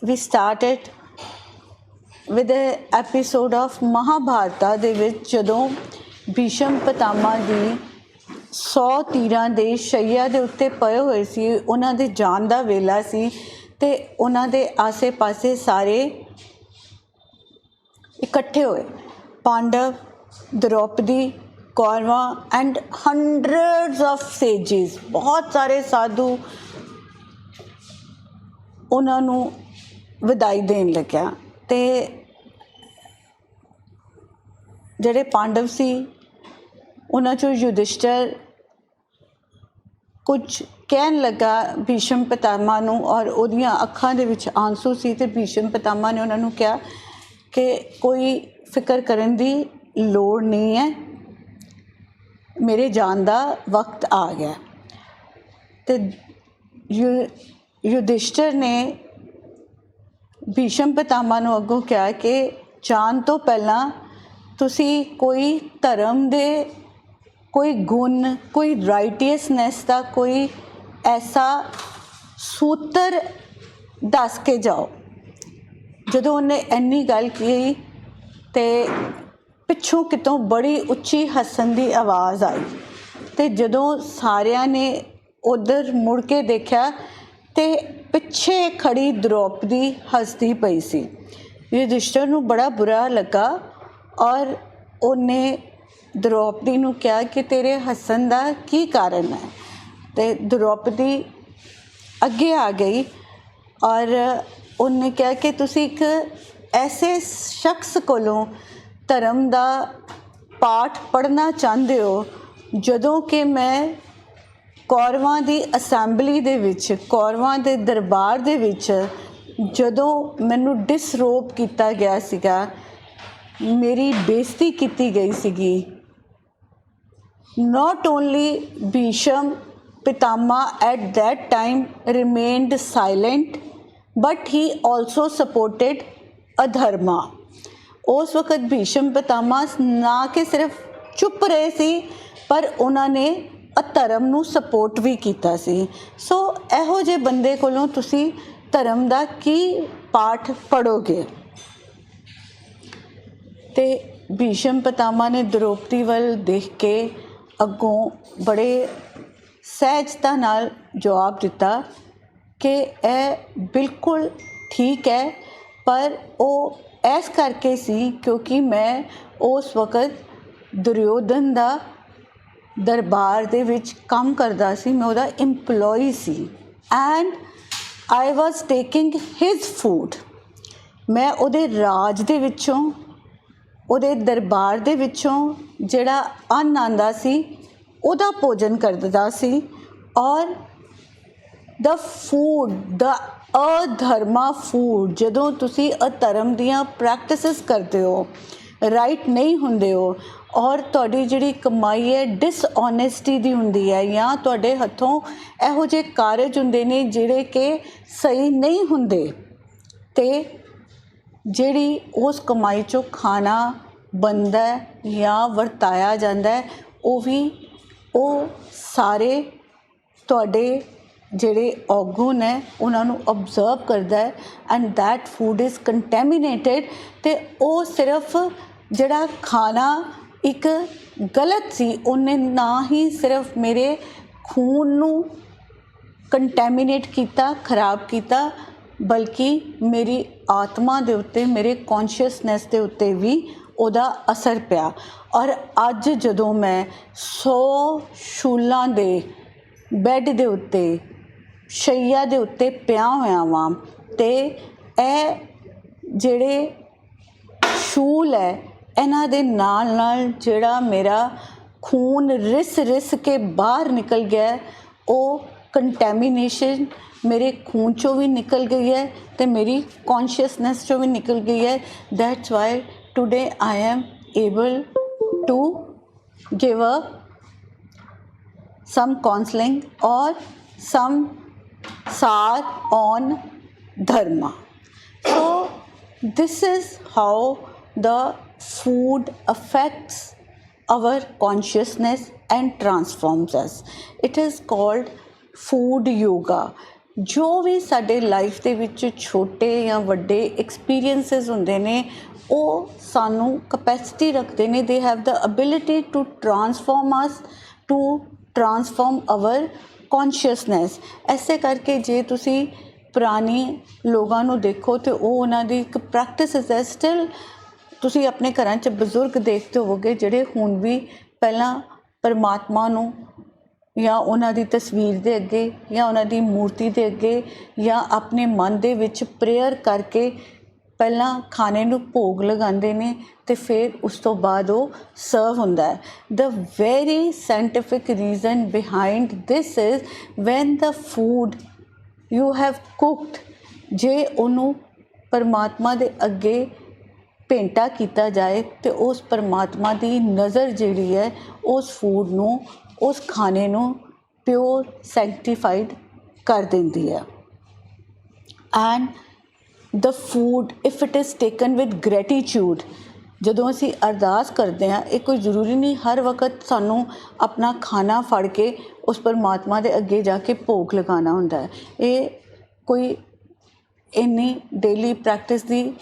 we started with the episode of ਮਹਾਭਾਰਤਾ ਦੇ ਵਿੱਚ ਜਦੋਂ ਭੀਸ਼ਮ ਪਿਤਾਮਾ ਦੀ 100 ਤੀਰਾਂ ਦੇ ਸ਼ਈਆ ਦੇ ਉੱਤੇ ਪਏ ਹੋਏ ਸੀ, ਉਹਨਾਂ ਦੇ ਜਾਣ ਦਾ ਵੇਲਾ ਸੀ ਅਤੇ ਉਹਨਾਂ ਦੇ ਆਸੇ ਪਾਸੇ ਸਾਰੇ ਇਕੱਠੇ ਹੋਏ। Pandava, Draupadi, Kaurava and hundreds of sages, बहुत सारे साधु उन्होंने विदाई देन लग्या। ते ਜਿਹੜੇ पांडव सी उन्हां चों युधिष्ठिर कुछ कहन लगा भीष्म पितामह नूं, और उहदियां अखां दे विच आंसू सी ते भीष्म पितामह ने उन्हां नूं कहा कि कोई फिक्र करन दी लोड़ नहीं है, मेरे जान का वक्त आ गया। तो युधिष्ठिर ने भीष्म पितामह नूं अगों कहा कि जान तो पहला तुसी कोई धर्म दे कोई गुण, कोई राइटियसनैस का कोई ऐसा सूत्र दस के जाओ। जदों उन्हें इन्नी गल की तो पिछों कितों बड़ी उच्ची हसन की आवाज़ आई, तो जदों सारियां ने उधर मुड़ के देखा तो पिछे खड़ी द्रौपदी हसदी पई सी। युधिष्ठिर नूं बड़ा बुरा लगा और उन्हें द्रौपदी नूं कहा कि तेरे हसन का की कारण है। तो द्रौपदी अगे आ गई और उन्हें कहा कि तुसी एक ऐसे शख्स कोलों धर्म का पाठ पढ़ना चाहते हो जदों कि मैं कौरवां की असैंबली दे विच, कौरवां के दरबार दे विच जदों मैनू डिसरोब किया गया सीगा, मेरी बेइज्जती की गई सीगी। Not only Bhishma Pitamah at that time remained silent but he also supported adharma. उस वक्त भीष्म पितामह ना कि सिर्फ चुप रहे सी पर उन्होंने अधर्म नूं सपोर्ट भी किया सी। सो इहो जे बंदे कोलों तुसी धर्म का की पाठ पढ़ोगे। तो भीष्म पितामह ने द्रौपदी वल देख के अगों बड़े सहजता नाल जवाब दिता कि यह बिल्कुल ठीक है, पर वो इस करके सी क्योंकि मैं उस वक्त दुर्योधन दा दरबार दे विच काम करदा सी, मैं उहदा इंप्लॉय सी and I was taking his food. मैं उहदे राज दे विचों, उहदे दरबार दे विचों जिहड़ा अन्न आंदा सी उहदा भोजन करदा सी। और the food, the adharma food, जदों तुसी अधर्म दियां प्रैक्टिसिस करते हो, राइट नहीं हुंदे हो और तुहाडी जिहड़ी कमाई है डिसऑनेस्टी दी हुंदी है या तुहाडे हत्थों इहो जे कारज हुंदे ने जिहड़े कि सही नहीं हुंदे, ते जिहड़ी उस कमाई चों खाना बनदा है या वरताया जांदा है वो भी वो सारे तुहाडे ਜਿਹੜੇ ਔਗੁਣ ਹੈ ਉਹਨਾਂ ਨੂੰ ऑब्जर्व करता है एंड दैट फूड इज़ कंटैमीनेटेड। तो वो सिर्फ जड़ा खाना एक गलत सी, उन्हें ना ही सिर्फ मेरे खून नू कंटैमीनेट किया, खराब किया, बल्कि मेरी आत्मा दे उत्ते, मेरे कॉन्शियसनैस दे उत्ते भी ਉਹਦਾ असर पिया। और अज जदों मैं 100 शूलों के बैड दे उत्ते, शैया दे उत्ते पिया होया वां, ते ए जिहड़े शूल है इन्हां दे नाल नाल जिहड़ा मेरा खून रिस रिस के बाहर निकल गया, वो कंटैमीनेशन मेरे खून चों भी निकल गई है तो मेरी कॉन्शियसनैस चों भी निकल गई है। That's why today I am able to give a some counseling or some sar on dharma. So this is how the food affects our consciousness and transforms us. It is called food yoga. ਜੋ ਵੀ ਸਾਡੇ life ਦੇ ਵਿੱਚ ਛੋਟੇ ਜਾਂ ਵੱਡੇ experiences ਹੁੰਦੇ ਨੇ ਉਹ ਸਾਨੂੰ ਕਪੈਸਿਟੀ ਰੱਖਦੇ ਨੇ, they have the ability to transform us, to transform our consciousness. ਐਸੇ ਕਰਕੇ ਜੇ ਤੁਸੀਂ ਪੁਰਾਣੇ ਲੋਕਾਂ ਨੂੰ ਦੇਖੋ ਤਾਂ ਉਹ ਉਹਨਾਂ ਦੀ ਇੱਕ ਪ੍ਰੈਕਟਿਸ ਹੈ। ਸਟਿਲ ਤੁਸੀਂ ਆਪਣੇ ਘਰਾਂ 'ਚ ਬਜ਼ੁਰਗ ਦੇਖਦੇ ਹੋਵੋਗੇ ਜਿਹੜੇ ਹੁਣ ਵੀ ਪਹਿਲਾਂ ਪਰਮਾਤਮਾ ਨੂੰ ਜਾਂ ਉਹਨਾਂ ਦੀ ਤਸਵੀਰ ਦੇ ਅੱਗੇ ਜਾਂ ਉਹਨਾਂ ਦੀ ਮੂਰਤੀ ਦੇ ਅੱਗੇ ਜਾਂ ਆਪਣੇ ਮਨ ਦੇ ਵਿੱਚ ਪ੍ਰੇਅਰ ਕਰਕੇ ਪਹਿਲਾਂ ਖਾਣੇ ਨੂੰ ਭੋਗ ਲਗਾਉਂਦੇ ਨੇ ਅਤੇ ਫਿਰ ਉਸ ਤੋਂ ਬਾਅਦ ਉਹ ਸਰਵ ਹੁੰਦਾ ਹੈ। The very scientific reason behind this is van the food you have cooked, ਜੇ ਉਹਨੂੰ ਪਰਮਾਤਮਾ ਦੇ ਅੱਗੇ ਭੇਂਟਾ ਕੀਤਾ ਜਾਏ ਅਤੇ ਉਸ ਪਰਮਾਤਮਾ ਦੀ ਨਜ਼ਰ ਜਿਹੜੀ ਹੈ ਉਸ ਫੂਡ ਨੂੰ, ਉਸ ਖਾਣੇ ਨੂੰ ਪਿਓਰ ਸੈਂਕਟੀਫਾਈਡ ਕਰ ਦਿੰਦੀ ਹੈ। And the food if it is taken with gratitude, ਜਦੋਂ ਅਸੀਂ ਅਰਦਾਸ ਕਰਦੇ ਹਾਂ, ਇਹ ਕੋਈ ਜ਼ਰੂਰੀ ਨਹੀਂ ਹਰ ਵਕਤ ਸਾਨੂੰ ਆਪਣਾ ਖਾਣਾ ਫੜ ਕੇ ਉਸ ਪਰਮਾਤਮਾ ਦੇ ਅੱਗੇ ਜਾ ਕੇ ਭੋਗ ਲਗਾਉਣਾ ਹੁੰਦਾ ਹੈ। ਇਹ ਕੋਈ ਇੰਨੀ ਡੇਲੀ ਪ੍ਰੈਕਟਿਸ ਦੀ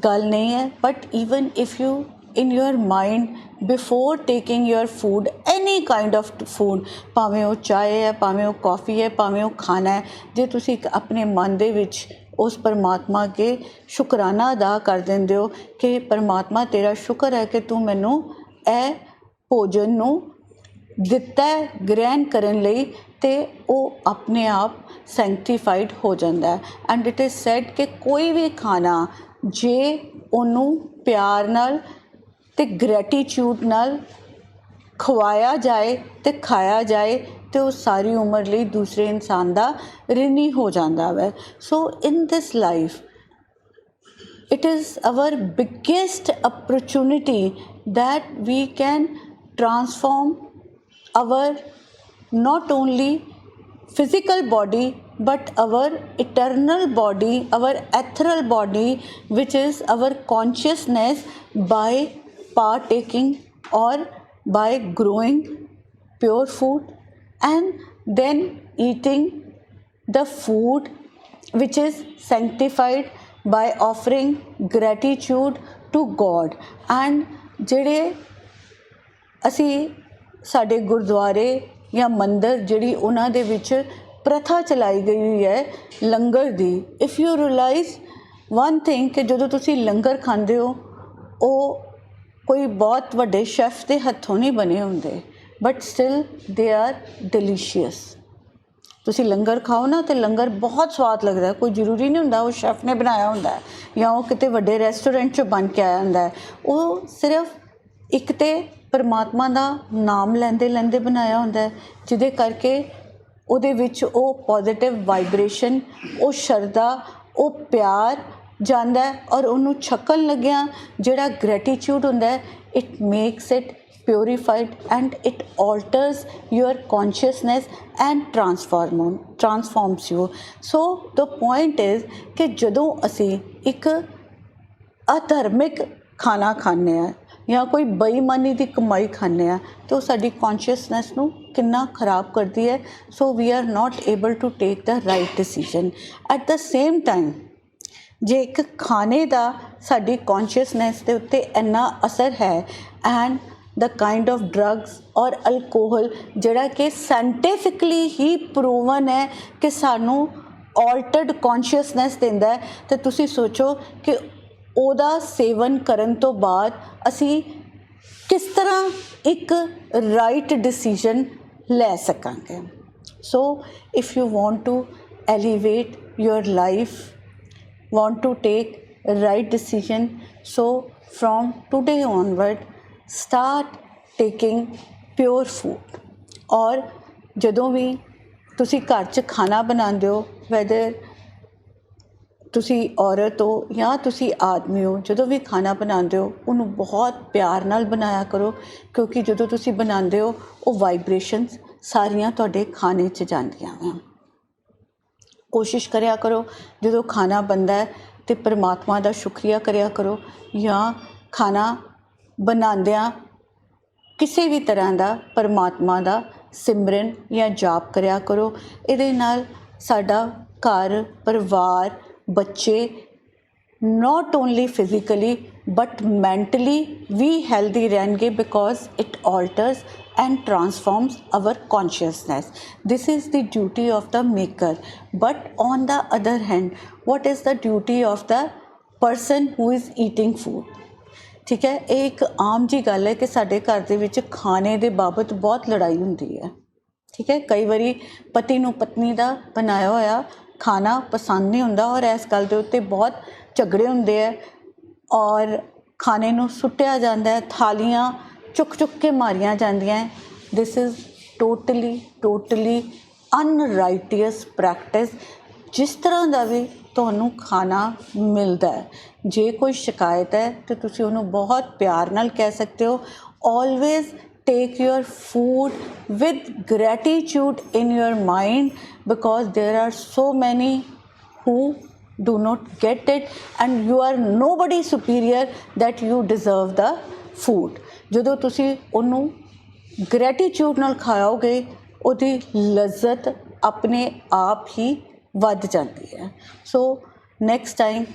ਗੱਲ ਨਹੀਂ ਹੈ। But even if you in your mind before taking your food, any kind of food, ਭਾਵੇਂ ਉਹ ਚਾਹ ਹੈ, ਭਾਵੇਂ ਉਹ ਕੌਫੀ ਹੈ, ਭਾਵੇਂ ਉਹ ਖਾਣਾ ਹੈ, ਜੇ ਤੁਸੀਂ ਇੱਕ ਆਪਣੇ ਮਨ ਦੇ ਵਿੱਚ ਉਸ ਪਰਮਾਤਮਾ ਅੱਗੇ ਸ਼ੁਕਰਾਨਾ ਅਦਾ ਕਰ ਦਿੰਦੇ ਹੋ ਕਿ ਪਰਮਾਤਮਾ ਤੇਰਾ ਸ਼ੁਕਰ ਹੈ ਕਿ ਤੂੰ ਮੈਨੂੰ ਇਹ ਭੋਜਨ ਨੂੰ ਦਿੱਤਾ ਹੈ ਗ੍ਰਹਿਣ ਕਰਨ ਲਈ, ਅਤੇ ਉਹ ਆਪਣੇ ਆਪ ਸੈਂਕਟੀਫਾਈਡ ਹੋ ਜਾਂਦਾ ਹੈ। ਐਂਡ ਇਟ ਇਜ਼ ਸੈਡ ਕਿ ਕੋਈ ਵੀ ਖਾਣਾ ਜੇ ਉਹਨੂੰ ਪਿਆਰ ਨਾਲ ਅਤੇ ਗ੍ਰੈਟੀਚਿਊਡ ਨਾਲ ਖਵਾਇਆ ਜਾਏ ਅਤੇ ਖਾਇਆ ਜਾਏ ਅਤੇ ਉਹ ਸਾਰੀ ਉਮਰ ਲਈ ਦੂਸਰੇ ਇਨਸਾਨ ਦਾ ਰਿਣੀ ਹੋ ਜਾਂਦਾ ਵੈ। ਸੋ ਇਨ ਦਿਸ life it is our biggest opportunity that we can transform our not only physical body but our eternal body, our ethereal body, which is our consciousness, by partaking or by growing pure food and then eating the food which is sanctified by offering gratitude to God। and ਜਿਹੜੇ ਅਸੀਂ ਸਾਡੇ ਗੁਰਦੁਆਰੇ ਜਾਂ ਮੰਦਰ ਜਿਹੜੀ ਉਹਨਾਂ ਦੇ ਵਿੱਚ ਪ੍ਰਥਾ ਚਲਾਈ ਗਈ ਹੋਈ ਹੈ ਲੰਗਰ ਦੀ, if you realise one thing ਕਿ ਜਦੋਂ ਤੁਸੀਂ ਲੰਗਰ ਖਾਂਦੇ ਹੋ ਉਹ ਕੋਈ ਬਹੁਤ ਵੱਡੇ ਸ਼ੈਫ ਦੇ ਹੱਥੋਂ ਨਹੀਂ ਬਣੇ ਹੁੰਦੇ, but still they are delicious. ਤੁਸੀਂ ਲੰਗਰ ਖਾਓ ਨਾ ਅਤੇ ਲੰਗਰ ਬਹੁਤ ਸਵਾਦ ਲੱਗਦਾ, ਕੋਈ ਜ਼ਰੂਰੀ ਨਹੀਂ ਹੁੰਦਾ ਉਹ ਸ਼ੈਫ ਨੇ ਬਣਾਇਆ ਹੁੰਦਾ ਜਾਂ ਉਹ ਕਿਤੇ ਵੱਡੇ ਰੈਸਟੋਰੈਂਟ 'ਚੋਂ ਬਣ ਕੇ ਆਇਆ ਹੁੰਦਾ। ਉਹ ਸਿਰਫ ਇੱਕ ਤਾਂ ਪਰਮਾਤਮਾ ਦਾ ਨਾਮ ਲੈਂਦੇ ਲੈਂਦੇ ਬਣਾਇਆ ਹੁੰਦਾ, ਜਿਹਦੇ ਕਰਕੇ ਉਹਦੇ ਵਿੱਚ ਉਹ ਪੋਜ਼ੀਟਿਵ ਵਾਈਬ੍ਰੇਸ਼ਨ, ਉਹ ਸ਼ਰਧਾ, ਉਹ ਪਿਆਰ ਜਾਂਦਾ ਔਰ ਉਹਨੂੰ ਛਕਣ ਲੱਗਿਆ ਜਿਹੜਾ ਗ੍ਰੈਟੀਚਿਊਡ ਹੁੰਦਾ, it makes it purified and it alters your consciousness and transforms you। so the point is ਕਿ ਜਦੋਂ ਅਸੀਂ ਇੱਕ ਅਧਰਮਿਕ ਖਾਣਾ ਖਾਂਦੇ ਹਾਂ ਜਾਂ ਕੋਈ ਬੇਈਮਾਨੀ ਦੀ ਕਮਾਈ ਖਾਂਦੇ ਹਾਂ ਤਾਂ ਉਹ ਸਾਡੀ ਕੌਨਸ਼ੀਅਸਨੈਸ ਨੂੰ ਕਿੰਨਾ ਖਰਾਬ ਕਰਦੀ ਹੈ। So we are not able to take the right decision. At the same time ਜੇ ਇੱਕ ਖਾਣੇ ਦਾ ਸਾਡੀ ਕੌਨਸ਼ੀਅਸਨੈਸ ਦੇ ਉੱਤੇ ਇੰਨਾ ਅਸਰ ਹੈ and the kind of drugs or alcohol ਜਿਹੜਾ ਕਿ ਸਾਇੰਟੀਫਿਕਲੀ ਹੀ ਪ੍ਰੂਵਨ ਹੈ ਕਿ ਸਾਨੂੰ ਆਲਟਰਡ ਕੌਨਸ਼ੀਅਸਨੈਸ ਦਿੰਦਾ ਹੈ, ਅਤੇ ਤੁਸੀਂ ਸੋਚੋ ਕਿ ਉਹਦਾ ਸੇਵਨ ਕਰਨ ਤੋਂ ਬਾਅਦ ਅਸੀਂ ਕਿਸ ਤਰ੍ਹਾਂ ਇੱਕ ਰਾਈਟ ਡਿਸੀਜ਼ਨ ਲੈ ਸਕਾਂਗੇ। So if you want to elevate your life, want to take right decision, so from today onward start taking pure food। ਔਰ ਜਦੋਂ ਵੀ ਤੁਸੀਂ ਘਰ 'ਚ ਖਾਣਾ ਬਣਾਉਂਦੇ ਹੋ, ਵੈਦਰ ਤੁਸੀਂ ਔਰਤ ਹੋ ਜਾਂ ਤੁਸੀਂ ਆਦਮੀ ਹੋ, ਜਦੋਂ ਵੀ ਖਾਣਾ ਬਣਾਉਂਦੇ ਹੋ ਉਹਨੂੰ ਬਹੁਤ ਪਿਆਰ ਨਾਲ ਬਣਾਇਆ ਕਰੋ, ਕਿਉਂਕਿ ਜਦੋਂ ਤੁਸੀਂ ਬਣਾਉਂਦੇ ਹੋ ਉਹ ਵਾਈਬ੍ਰੇਸ਼ਨਸ ਸਾਰੀਆਂ ਤੁਹਾਡੇ ਖਾਣੇ 'ਚ ਜਾਂਦੀਆਂ ਵਾ। ਕੋਸ਼ਿਸ਼ ਕਰਿਆ ਕਰੋ ਜਦੋਂ ਖਾਣਾ ਬਣਦਾ ਹੈ ਅਤੇ ਪਰਮਾਤਮਾ ਦਾ ਸ਼ੁਕਰੀਆ ਕਰਿਆ ਕਰੋ, ਜਾਂ ਖਾਣਾ ਬਣਾਉਂਦਿਆਂ ਕਿਸੇ ਵੀ ਤਰ੍ਹਾਂ ਦਾ ਪਰਮਾਤਮਾ ਦਾ ਸਿਮਰਨ ਜਾਂ ਜਾਪ ਕਰਿਆ ਕਰੋ। ਇਹਦੇ ਨਾਲ ਸਾਡਾ घर परिवार बच्चे not only physically but mentally we healthy रहेंगे because it alters and transforms our consciousness. This is the duty of the maker. But on the other hand, what is the duty of the person who is eating food? ठीक है, ਇਹ ਇੱਕ ਆਮ ਜੀ ਗੱਲ ਹੈ ਕਿ ਸਾਡੇ ਘਰ ਦੇ ਵਿੱਚ ਖਾਣੇ ਦੇ ਬਾਬਤ ਬਹੁਤ ਲੜਾਈ ਹੁੰਦੀ ਹੈ। ਠੀਕ ਹੈ, ਕਈ ਵਾਰੀ ਪਤੀ ਨੂੰ ਪਤਨੀ ਦਾ ਬਣਾਇਆ ਹੋਇਆ ਖਾਣਾ ਪਸੰਦ ਨਹੀਂ ਹੁੰਦਾ ਔਰ ਇਸ ਗੱਲ ਦੇ ਉੱਤੇ ਬਹੁਤ ਝਗੜੇ ਹੁੰਦੇ ਹੈ ਔਰ ਖਾਣੇ ਨੂੰ ਸੁੱਟਿਆ ਜਾਂਦਾ ਹੈ, ਥਾਲੀਆਂ ਚੁੱਕ ਚੁੱਕ ਕੇ ਮਾਰੀਆਂ ਜਾਂਦੀਆਂ ਹੈ। This is totally unrighteous practice. ਜਿਸ ਤਰ੍ਹਾਂ ਦਾ ਵੀ ਤੁਹਾਨੂੰ ਖਾਣਾ ਮਿਲਦਾ ਹੈ, ਜੇ ਕੋਈ ਸ਼ਿਕਾਇਤ ਹੈ ਤਾਂ ਤੁਸੀਂ ਉਹਨੂੰ ਬਹੁਤ ਪਿਆਰ ਨਾਲ ਕਹਿ ਸਕਦੇ ਹੋ। Always take your food with gratitude in your mind because there are so many who do not get it and you are nobody superior that you deserve the food। ਜਦੋਂ ਤੁਸੀਂ ਉਹਨੂੰ ਗ੍ਰੈਟੀਟਿਊਡ ਨਾਲ ਖਾਓਗੇ ਉਹਦੀ ਲਜ਼ਤ ਆਪਣੇ ਆਪ ਹੀ ਵੱਧ ਜਾਂਦੀ ਹੈ। So next time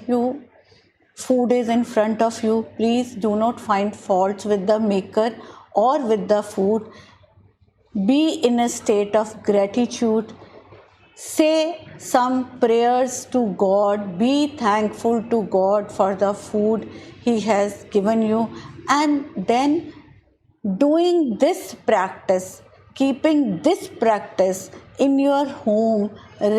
food is in front of you, please do not find faults with the maker or with the food. Be in a state of gratitude. Say some prayers to God. Be thankful to God for the food He has given you. And then doing this practice, keeping this practice in your home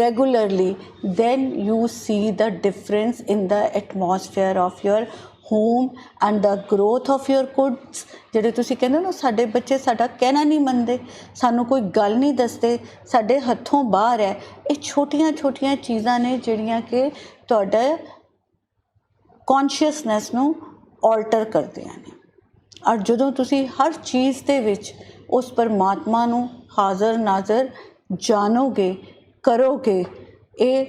regularly, then you see the difference in the atmosphere of your home and the growth of your kids। ਜਿਹੜੇ ਤੁਸੀਂ ਕਹਿੰਦੇ ਨਾ ਸਾਡੇ ਬੱਚੇ ਸਾਡਾ ਕਹਿਣਾ ਨਹੀਂ ਮੰਨਦੇ, ਸਾਨੂੰ ਕੋਈ ਗੱਲ ਨਹੀਂ ਦੱਸਦੇ, ਸਾਡੇ ਹੱਥੋਂ ਬਾਹਰ ਹੈ, ਇਹ ਛੋਟੀਆਂ ਛੋਟੀਆਂ ਚੀਜ਼ਾਂ ਨੇ ਜਿਹੜੀਆਂ ਕਿ ਤੁਹਾਡਾ ਕੌਨਸ਼ੀਅਸਨੈਸ ਨੂੰ ਆਲਟਰ ਕਰਦੀਆਂ ਨੇ। ਔਰ ਜਦੋਂ ਤੁਸੀਂ ਹਰ ਚੀਜ਼ ਦੇ ਵਿੱਚ ਉਸ ਪਰਮਾਤਮਾ ਨੂੰ ਹਾਜ਼ਰ ਨਾਜ਼ਰ ਜਾਣੋਗੇ ਕਰੋਗੇ, ਇਹ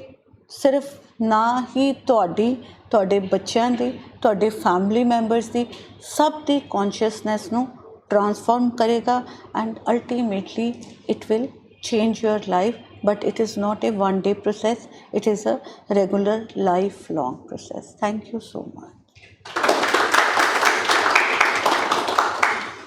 ਸਿਰਫ ਨਾ ਹੀ ਤੁਹਾਡੇ ਬੱਚਿਆਂ ਦੀ, ਤੁਹਾਡੇ ਫੈਮਿਲੀ ਮੈਂਬਰਸ ਦੀ, ਸਭ ਦੀ ਕੌਨਸ਼ੀਅਸਨੈਸ ਨੂੰ ਟਰਾਂਸਫਾਰਮ ਕਰੇਗਾ and ultimately it will change your life, but it is not a one day process, it is a regular lifelong process. Thank you so much.